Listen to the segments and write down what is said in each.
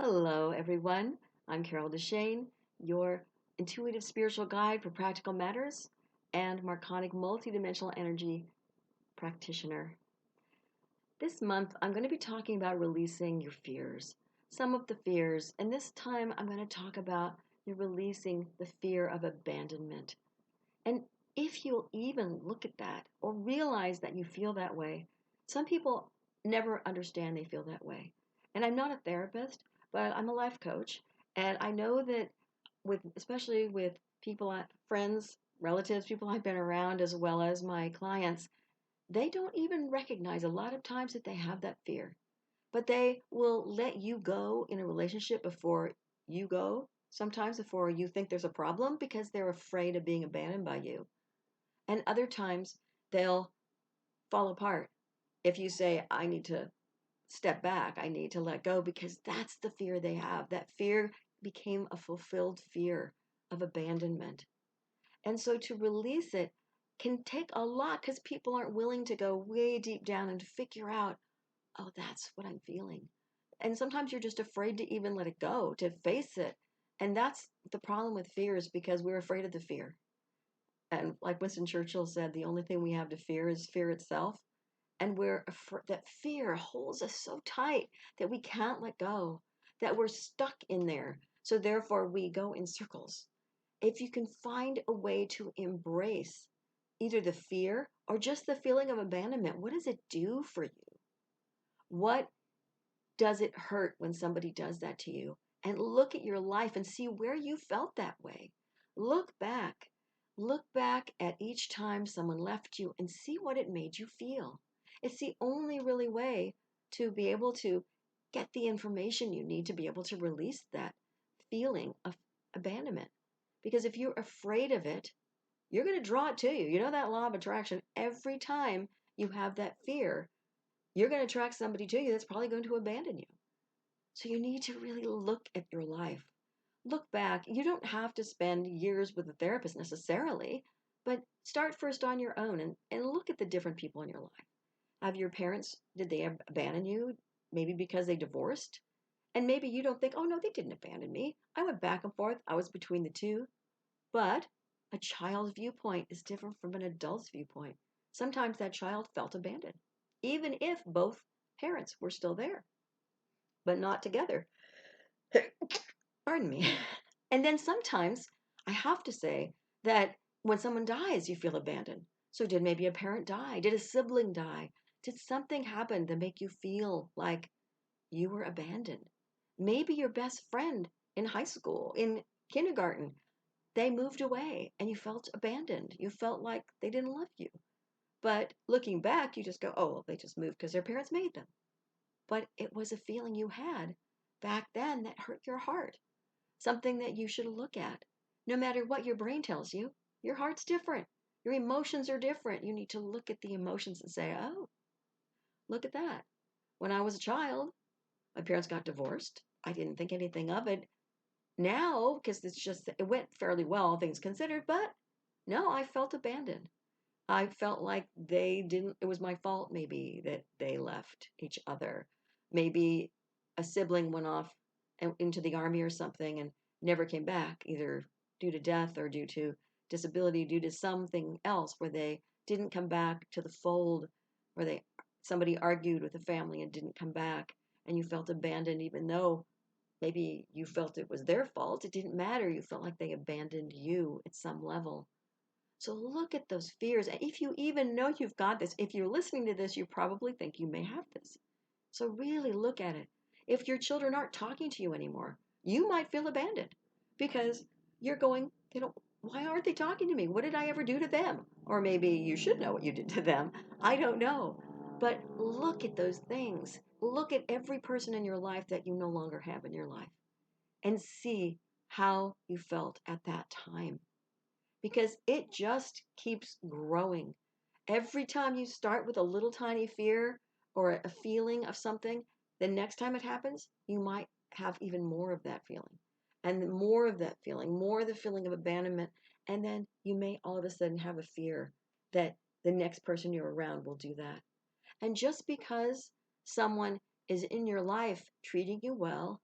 Hello, everyone. I'm Carol DeChaine, your intuitive spiritual guide for practical matters and Marconic multidimensional energy practitioner. This month, I'm going to be talking about releasing your fears, some of the fears, and this time I'm going to talk about you releasing the fear of abandonment. And if you'll even look at that or realize that you feel that way, some people never understand they feel that way. And I'm not a therapist, but I'm a life coach. And I know that especially with people, friends, relatives, people I've been around, as well as my clients, they don't even recognize a lot of times that they have that fear. But they will let you go in a relationship before you go, sometimes before you think there's a problem because they're afraid of being abandoned by you. And other times they'll fall apart if you say, I need to step back, I need to let go, because that's the fear they have. That fear became a fulfilled fear of abandonment. And so to release it can take a lot because people aren't willing to go way deep down and figure out, oh, that's what I'm feeling. And sometimes you're just afraid to even let it go, to face it. And that's the problem with fear, is because we're afraid of the fear. And like Winston Churchill said, the only thing we have to fear is fear itself. And that fear holds us so tight that we can't let go, that we're stuck in there. So therefore, we go in circles. If you can find a way to embrace either the fear or just the feeling of abandonment, what does it do for you? What does it hurt when somebody does that to you? And look at your life and see where you felt that way. Look back. Look back at each time someone left you and see what it made you feel. It's the only really way to be able to get the information you need to be able to release that feeling of abandonment. Because if you're afraid of it, you're going to draw it to you. You know that law of attraction. Every time you have that fear, you're going to attract somebody to you that's probably going to abandon you. So you need to really look at your life. Look back. You don't have to spend years with a therapist necessarily, but start first on your own and look at the different people in your life. Have your parents, did they abandon you? Maybe because they divorced? And maybe you don't think, oh no, they didn't abandon me. I went back and forth. I was between the two. But a child's viewpoint is different from an adult's viewpoint. Sometimes that child felt abandoned, even if both parents were still there, but not together. Pardon me. And then sometimes I have to say that when someone dies, you feel abandoned. So did maybe a parent die? Did a sibling die? Did something happen to make you feel like you were abandoned? Maybe your best friend in high school, in kindergarten, they moved away and you felt abandoned. You felt like they didn't love you. But looking back, you just go, oh, well, they just moved because their parents made them. But it was a feeling you had back then that hurt your heart, something that you should look at. No matter what your brain tells you, your heart's different. Your emotions are different. You need to look at the emotions and say, oh, look at that. When I was a child, my parents got divorced. I didn't think anything of it. Now, because it went fairly well, all things considered, but no, I felt abandoned. I felt like it was my fault maybe that they left each other. Maybe a sibling went off into the army or something and never came back, either due to death or due to disability, due to something else where they didn't come back to the fold, where somebody argued with the family and didn't come back, and you felt abandoned even though maybe you felt it was their fault. It didn't matter. You felt like they abandoned you at some level. So look at those fears. And if you even know you've got this, if you're listening to this, you probably think you may have this. So really look at it. If your children aren't talking to you anymore, you might feel abandoned because you're going, why aren't they talking to me? What did I ever do to them? Or maybe you should know what you did to them. I don't know. But look at those things. Look at every person in your life that you no longer have in your life and see how you felt at that time, because it just keeps growing. Every time you start with a little tiny fear or a feeling of something, the next time it happens, you might have even more of that feeling and more of that feeling, more of the feeling of abandonment. And then you may all of a sudden have a fear that the next person you're around will do that. And just because someone is in your life treating you well,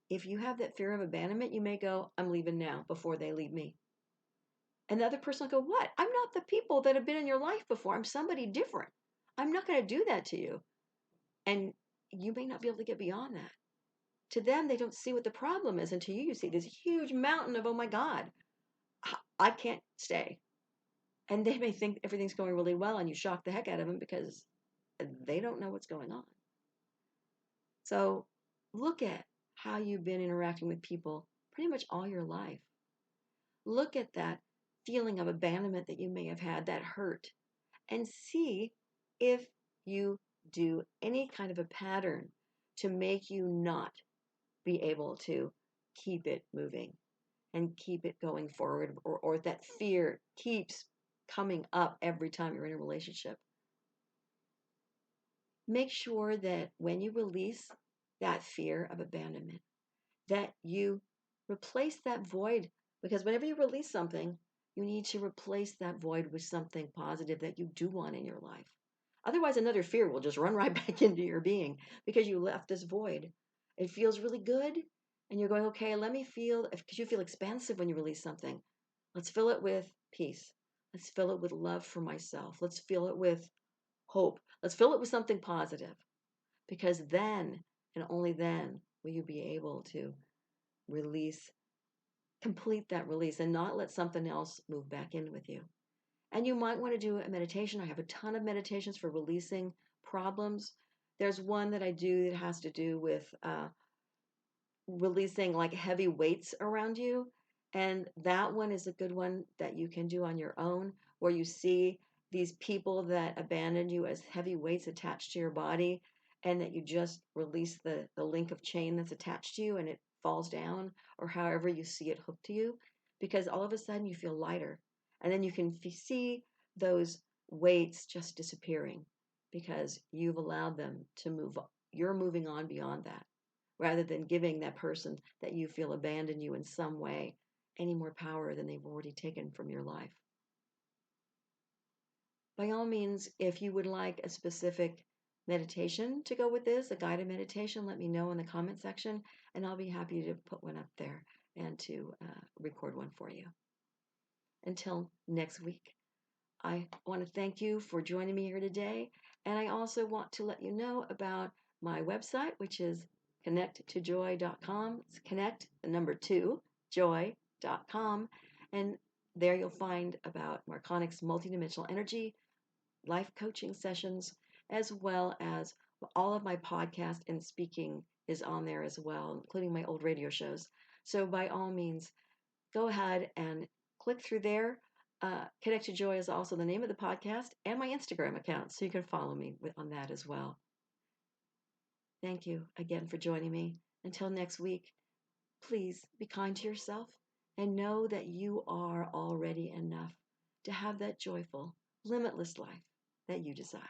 if you have that fear of abandonment, you may go, I'm leaving now before they leave me. And the other person will go, what? I'm not the people that have been in your life before. I'm somebody different. I'm not going to do that to you. And you may not be able to get beyond that. To them, they don't see what the problem is. And to you, you see this huge mountain of, oh my God, I can't stay. And they may think everything's going really well and you shock the heck out of them because they don't know what's going on. So look at how you've been interacting with people pretty much all your life. Look at that feeling of abandonment that you may have had, that hurt, and see if you do any kind of a pattern to make you not be able to keep it moving and keep it going forward, or that fear keeps coming up every time you're in a relationship. Make sure that when you release that fear of abandonment, that you replace that void, because whenever you release something, you need to replace that void with something positive that you do want in your life. Otherwise, another fear will just run right back into your being because you left this void. It feels really good, and you're going, okay, let me feel, because you feel expansive when you release something. Let's fill it with peace. Let's fill it with love for myself. Let's fill it with hope. Let's fill it with something positive, because then, and only then, will you be able to release, complete that release, and not let something else move back in with you. And you might want to do a meditation. I have a ton of meditations for releasing problems. There's one that I do that has to do with releasing like heavy weights around you. And that one is a good one that you can do on your own, where you see these people that abandoned you as heavy weights attached to your body, and that you just release the link of chain that's attached to you and it falls down, or however you see it hooked to you, because all of a sudden you feel lighter. And then you can see those weights just disappearing because you've allowed them to move. You're moving on beyond that, rather than giving that person that you feel abandoned you in some way any more power than they've already taken from your life. By all means, if you would like a specific meditation to go with this, a guided meditation, let me know in the comment section, and I'll be happy to put one up there and to record one for you. Until next week, I want to thank you for joining me here today, and I also want to let you know about my website, which is connecttojoy.com. It's connect, the number 2, joy.com. And there you'll find about Marconics multidimensional energy, life coaching sessions, as well as all of my podcast and speaking is on there as well, including my old radio shows. So by all means, go ahead and click through there. Connect to Joy is also the name of the podcast and my Instagram account, so you can follow me on that as well. Thank you again for joining me. Until next week, please be kind to yourself and know that you are already enough to have that joyful, limitless life that you desire.